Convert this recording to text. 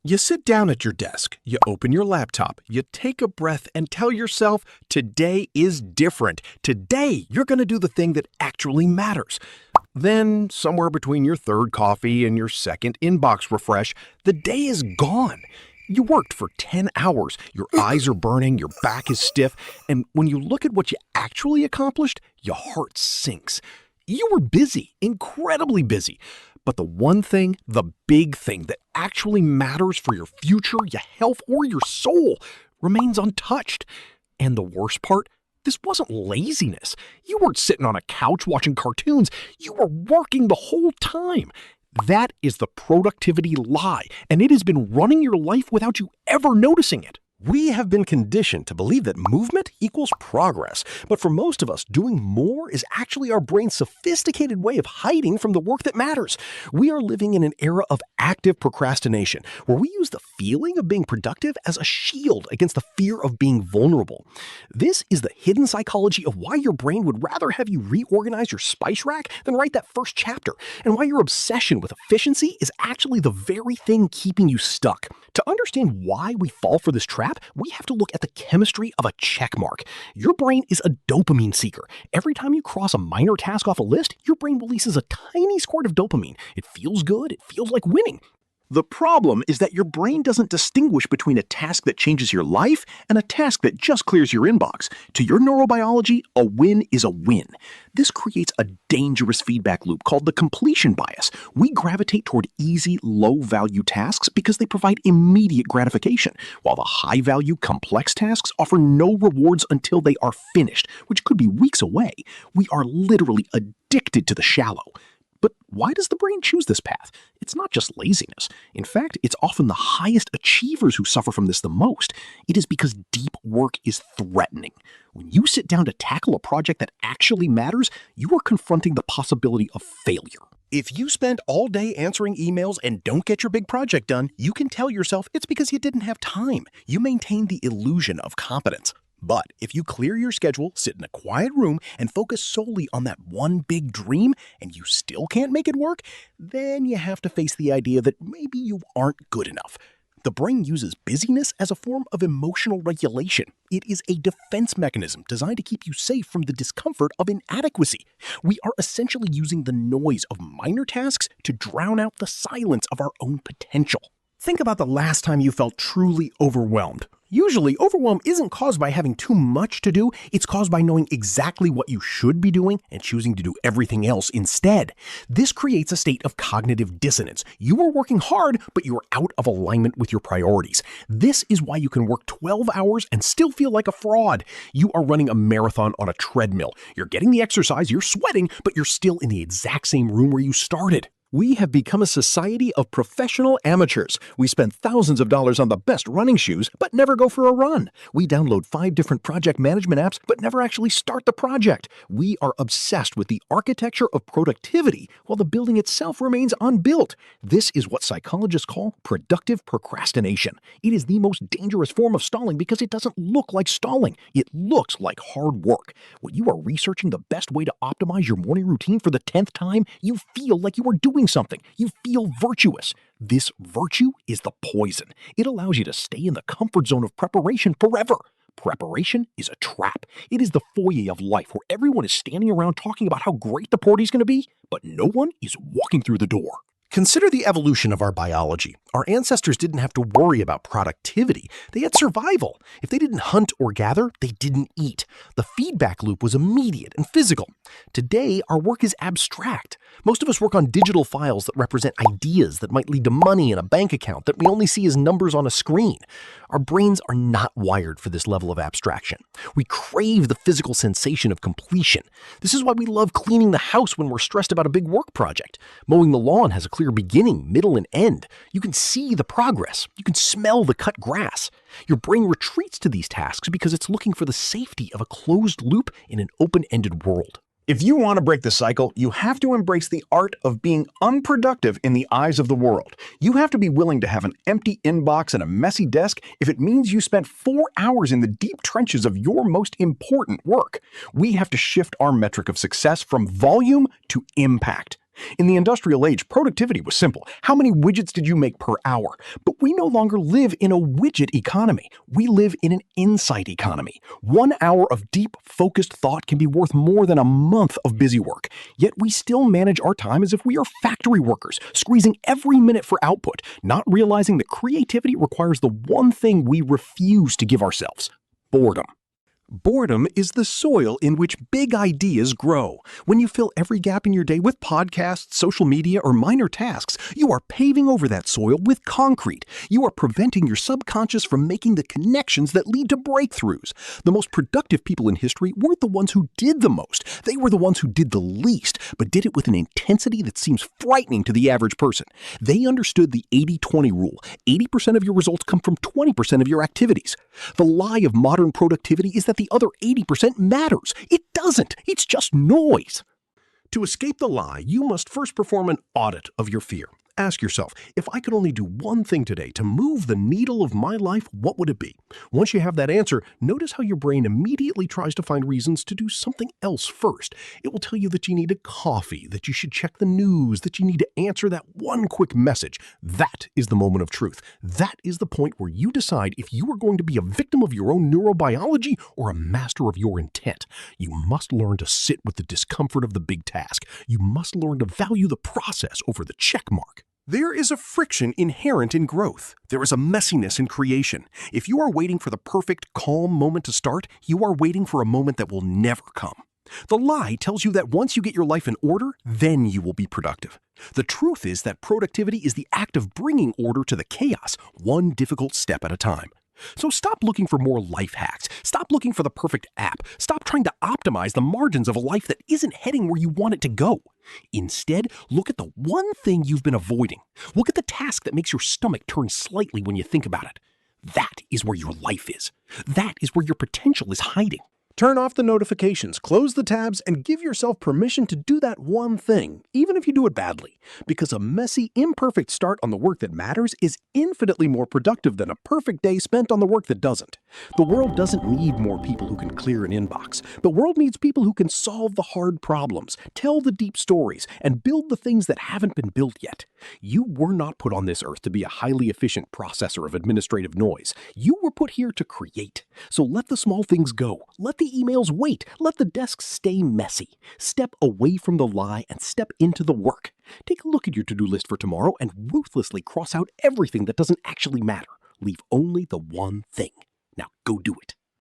You sit down at your desk, you open your laptop, you take a breath and tell yourself, today is different. Today, you're going to do the thing that actually matters. Then, somewhere between your third coffee and your second inbox refresh, the day is gone. You worked for 10 hours, your eyes are burning, your back is stiff, and when you look at what you actually accomplished, your heart sinks. You were busy, incredibly busy. But the one thing, the big thing that actually matters for your future, your health, or your soul remains untouched. And the worst part, this wasn't laziness. You weren't sitting on a couch watching cartoons. You were working the whole time. That is the productivity lie, and it has been running your life without you ever noticing it. We have been conditioned to believe that movement equals progress, but for most of us, doing more is actually our brain's sophisticated way of hiding from the work that matters. We are living in an era of active procrastination, where we use the feeling of being productive as a shield against the fear of being vulnerable. This is the hidden psychology of why your brain would rather have you reorganize your spice rack than write that first chapter, and why your obsession with efficiency is actually the very thing keeping you stuck. To understand why we fall for this trap, we have to look at the chemistry of a check mark. Your brain is a dopamine seeker. Every time you cross a minor task off a list, your brain releases a tiny squirt of dopamine. It feels good. It feels like winning. The problem is that your brain doesn't distinguish between a task that changes your life and a task that just clears your inbox. To your neurobiology, a win is a win. This creates a dangerous feedback loop called the completion bias. We gravitate toward easy, low-value tasks because they provide immediate gratification, while the high-value, complex tasks offer no rewards until they are finished, which could be weeks away. We are literally addicted to the shallow. But why does the brain choose this path? It's not just laziness. In fact, it's often the highest achievers who suffer from this the most. It is because deep work is threatening. When you sit down to tackle a project that actually matters, you are confronting the possibility of failure. If you spend all day answering emails and don't get your big project done, you can tell yourself it's because you didn't have time. You maintain the illusion of competence. But if you clear your schedule, sit in a quiet room, and focus solely on that one big dream, and you still can't make it work, then you have to face the idea that maybe you aren't good enough. The brain uses busyness as a form of emotional regulation. It is a defense mechanism designed to keep you safe from the discomfort of inadequacy. We are essentially using the noise of minor tasks to drown out the silence of our own potential. Think about the last time you felt truly overwhelmed. Usually, overwhelm isn't caused by having too much to do, it's caused by knowing exactly what you should be doing and choosing to do everything else instead. This creates a state of cognitive dissonance. You are working hard, but you are out of alignment with your priorities. This is why you can work 12 hours and still feel like a fraud. You are running a marathon on a treadmill. You're getting the exercise, you're sweating, but you're still in the exact same room where you started. We have become a society of professional amateurs. We spend thousands of dollars on the best running shoes, but never go for a run. We download 5 different project management apps, but never actually start the project. We are obsessed with the architecture of productivity, while the building itself remains unbuilt. This is what psychologists call productive procrastination. It is the most dangerous form of stalling because it doesn't look like stalling. It looks like hard work. When you are researching the best way to optimize your morning routine for the 10th time, you feel like you are doing something. You feel virtuous. This virtue is the poison. It allows you to stay in the comfort zone of preparation forever. Preparation is a trap. It is the foyer of life where everyone is standing around talking about how great the party's going to be, but no one is walking through the door. Consider the evolution of our biology. Our ancestors didn't have to worry about productivity. They had survival. If they didn't hunt or gather, they didn't eat. The feedback loop was immediate and physical. Today, our work is abstract. Most of us work on digital files that represent ideas that might lead to money in a bank account that we only see as numbers on a screen. Our brains are not wired for this level of abstraction. We crave the physical sensation of completion. This is why we love cleaning the house when we're stressed about a big work project. Mowing the lawn has a clear beginning, middle, and end. You can see the progress. You can smell the cut grass. Your brain retreats to these tasks because it's looking for the safety of a closed loop in an open-ended world. If you want to break the cycle, you have to embrace the art of being unproductive in the eyes of the world. You have to be willing to have an empty inbox and a messy desk if it means you spent 4 hours in the deep trenches of your most important work. We have to shift our metric of success from volume to impact. In the industrial age, productivity was simple. How many widgets did you make per hour? But we no longer live in a widget economy. We live in an insight economy. 1 hour of deep, focused thought can be worth more than a month of busy work. Yet we still manage our time as if we are factory workers, squeezing every minute for output, not realizing that creativity requires the one thing we refuse to give ourselves: boredom. Boredom is the soil in which big ideas grow. When you fill every gap in your day with podcasts, social media, or minor tasks, you are paving over that soil with concrete. You are preventing your subconscious from making the connections that lead to breakthroughs. The most productive people in history weren't the ones who did the most. They were the ones who did the least, but did it with an intensity that seems frightening to the average person. They understood the 80-20 rule. 80% of your results come from 20% of your activities. The lie of modern productivity is that the other 80% matters. It doesn't. It's just noise. To escape the lie, you must first perform an audit of your fear. Ask yourself, if I could only do one thing today to move the needle of my life, what would it be? Once you have that answer, notice how your brain immediately tries to find reasons to do something else first. It will tell you that you need a coffee, that you should check the news, that you need to answer that one quick message. That is the moment of truth. That is the point where you decide if you are going to be a victim of your own neurobiology or a master of your intent. You must learn to sit with the discomfort of the big task. You must learn to value the process over the check mark. There is a friction inherent in growth. There is a messiness in creation. If you are waiting for the perfect, calm moment to start, you are waiting for a moment that will never come. The lie tells you that once you get your life in order, then you will be productive. The truth is that productivity is the act of bringing order to the chaos, one difficult step at a time. So stop looking for more life hacks. Stop looking for the perfect app. Stop trying to optimize the margins of a life that isn't heading where you want it to go. Instead, look at the one thing you've been avoiding. Look at the task that makes your stomach turn slightly when you think about it. That is where your life is. That is where your potential is hiding. Turn off the notifications, close the tabs, and give yourself permission to do that one thing, even if you do it badly. Because a messy, imperfect start on the work that matters is infinitely more productive than a perfect day spent on the work that doesn't. The world doesn't need more people who can clear an inbox. The world needs people who can solve the hard problems, tell the deep stories, and build the things that haven't been built yet. You were not put on this earth to be a highly efficient processor of administrative noise. You were put here to create. So let the small things go. Let the emails wait. Let the desks stay messy. Step away from the lie and step into the work. Take a look at your to-do list for tomorrow and ruthlessly cross out everything that doesn't actually matter. Leave only the one thing. Now go do it.